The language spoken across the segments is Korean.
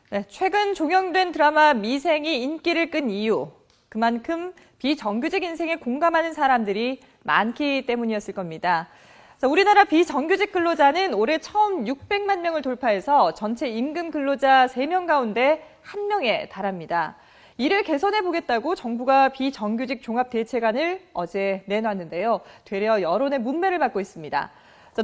네, 최근 종영된 드라마 미생이 인기를 끈 이유, 그만큼 비정규직 인생에 공감하는 사람들이 많기 때문이었을 겁니다. 우리나라 비정규직 근로자는 올해 처음 600만 명을 돌파해서 전체 임금 근로자 3명 가운데 1명에 달합니다. 이를 개선해 보겠다고 정부가 비정규직 종합대책안을 어제 내놨는데요. 되려 여론의 문매를 맞고 있습니다.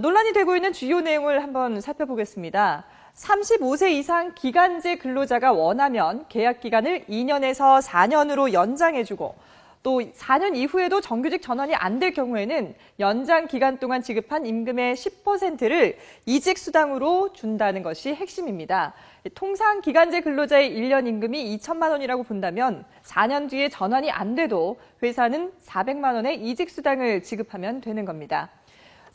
논란이 되고 있는 주요 내용을 한번 살펴보겠습니다. 35세 이상 기간제 근로자가 원하면 계약 기간을 2년에서 4년으로 연장해주고 또 4년 이후에도 정규직 전환이 안 될 경우에는 연장 기간 동안 지급한 임금의 10%를 이직 수당으로 준다는 것이 핵심입니다. 통상 기간제 근로자의 1년 임금이 2천만 원이라고 본다면 4년 뒤에 전환이 안 돼도 회사는 400만 원의 이직 수당을 지급하면 되는 겁니다.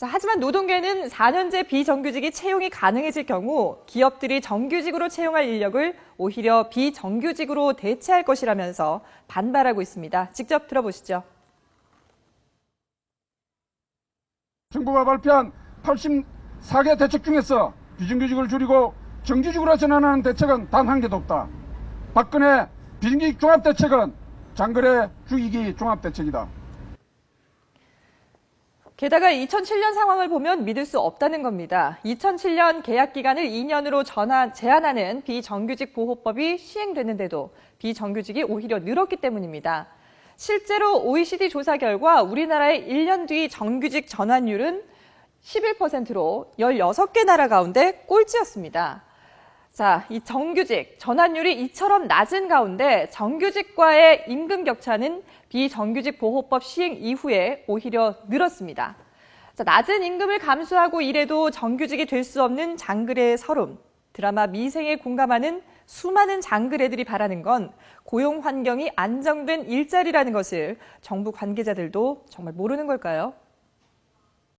하지만 노동계는 4년제 비정규직이 채용이 가능해질 경우 기업들이 정규직으로 채용할 인력을 오히려 비정규직으로 대체할 것이라면서 반발하고 있습니다. 직접 들어보시죠. 정부가 발표한 84개 대책 중에서 비정규직을 줄이고 정규직으로 전환하는 대책은 단 한 개도 없다. 박근혜 비정규직 종합대책은 장거래 죽이기 종합대책이다. 게다가 2007년 상황을 보면 믿을 수 없다는 겁니다. 2007년 계약 기간을 2년으로 제한하는 비정규직 보호법이 시행됐는데도 비정규직이 오히려 늘었기 때문입니다. 실제로 OECD 조사 결과 우리나라의 1년 뒤 정규직 전환율은 11%로 16개 나라 가운데 꼴찌였습니다. 이 정규직 전환율이 이처럼 낮은 가운데 정규직과의 임금 격차는 비정규직 보호법 시행 이후에 오히려 늘었습니다. 낮은 임금을 감수하고 일해도 정규직이 될 수 없는 장그래의 서름. 드라마 미생에 공감하는 수많은 장그래들이 바라는 건 고용 환경이 안정된 일자리라는 것을 정부 관계자들도 정말 모르는 걸까요?